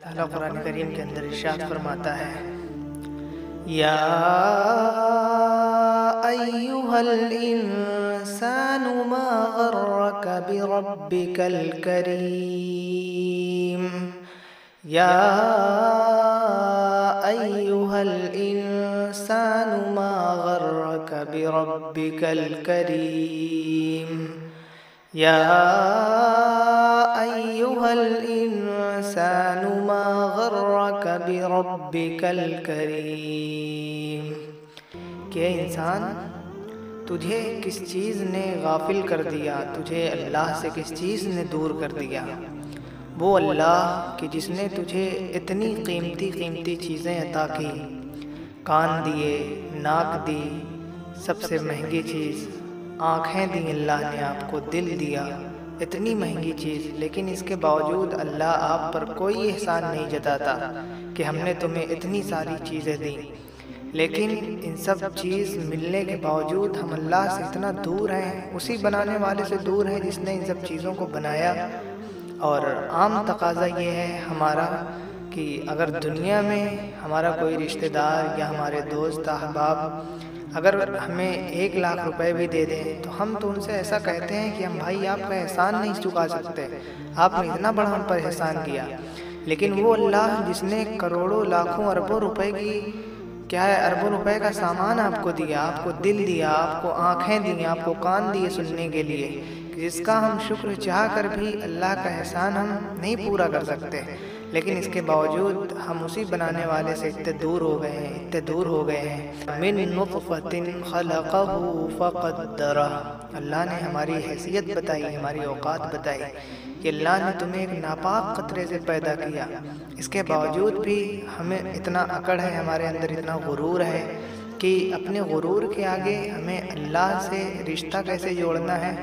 تعالیٰ قرآن کریم کے اندر ارشاد فرماتا ہے، یا ایھا الانسان ما غرک بربک الکریم، یا ایھا الانسان ما غرک بربک الکریم، یا ایھا الانسان ما غرک بربک الکریم، کہ انسان تجھے کس چیز نے غافل کر دیا، تجھے اللہ سے کس چیز نے دور کر دیا؟ وہ اللہ کہ جس نے تجھے اتنی قیمتی چیزیں عطا کی، کان دیے، ناک دی، سب سے مہنگی چیز آنکھیں دیں اللہ نے آپ کو، دل دیا، اتنی مہنگی چیز، لیکن اس کے باوجود اللہ آپ پر کوئی احسان نہیں جتاتا کہ ہم نے تمہیں اتنی ساری چیزیں دیں، لیکن ان سب چیز ملنے کے باوجود ہم اللہ سے اتنا دور ہیں، اسی بنانے والے سے دور ہیں جس نے ان سب چیزوں کو بنایا۔ اور عام تقاضا یہ ہے ہمارا کہ اگر دنیا میں ہمارا کوئی رشتہ دار یا ہمارے دوست احباب اگر ہمیں 1,00,000 روپے بھی دے دیں تو ہم تو ان سے ایسا کہتے ہیں کہ ہم بھائی آپ کا احسان نہیں چکا سکتے، آپ نے اتنا بڑا ہم پر احسان کیا۔ لیکن وہ اللہ جس نے کروڑوں لاکھوں اربوں روپے کی اربوں روپے کا سامان آپ کو دیا، آپ کو دل دیا، آپ کو آنکھیں دی، آپ کو کان دیے سننے کے لیے، جس کا ہم شکر چاہ کر بھی اللہ کا احسان ہم نہیں پورا کر سکتے، لیکن اس کے باوجود ہم اسی بنانے والے سے اتنے دور ہو گئے ہیں۔ من نطفۃ خلقہ فقدرہ، اللہ نے ہماری حیثیت بتائی، ہماری اوقات بتائی کہ اللہ نے تمہیں ایک ناپاک قطرے سے پیدا کیا، اس کے باوجود بھی ہمیں اتنا اکڑ ہے، ہمارے اندر اتنا غرور ہے کہ اپنے غرور کے آگے ہمیں اللہ سے رشتہ کیسے جوڑنا ہے،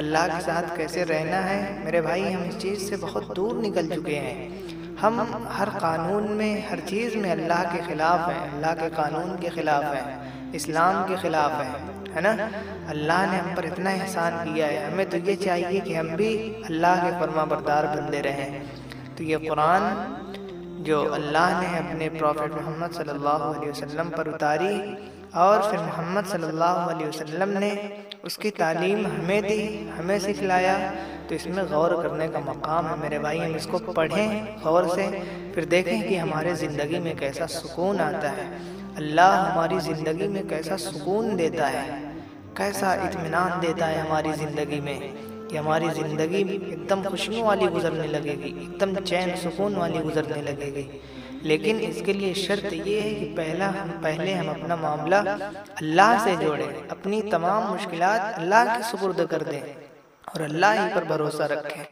اللہ کے ساتھ کیسے رہنا ہے۔ میرے بھائی ہم اس چیز سے بہت دور نکل چکے ہیں، ہم ہر قانون میں، ہر چیز میں اللہ کے خلاف ہیں، اللہ کے قانون کے خلاف ہیں، اسلام کے خلاف ہیں، ہے نا؟ اللہ نے ہم پر اتنا احسان کیا ہے، ہمیں تو یہ چاہیے کہ ہم بھی اللہ کے فرما بردار بندے رہیں۔ تو یہ قرآن جو اللہ نے اپنے پروفٹ محمد صلی اللہ علیہ وسلم پر اتاری اور پھر محمد صلی اللہ علیہ وسلم نے اس کی تعلیم ہمیں دی، ہمیں سکھلایا، تو اس میں غور کرنے کا مقام ہے میرے بھائی۔ ہم اس کو پڑھیں غور سے، پھر دیکھیں کہ ہمارے زندگی میں کیسا سکون آتا ہے، اللہ ہماری زندگی میں کیسا سکون دیتا ہے، کیسا اطمینان دیتا ہے ہماری زندگی میں، کہ ہماری زندگی ایک دم خوشیوں والی گزرنے لگے گی، ایک دم چین سکون والی گزرنے لگے گی۔ لیکن اس کے لیے شرط یہ ہے کہ پہلے ہم اپنا معاملہ اللہ سے جوڑیں، اپنی تمام مشکلات اللہ کے سپرد کر دیں اور اللہ ہی پر بھروسہ رکھیں۔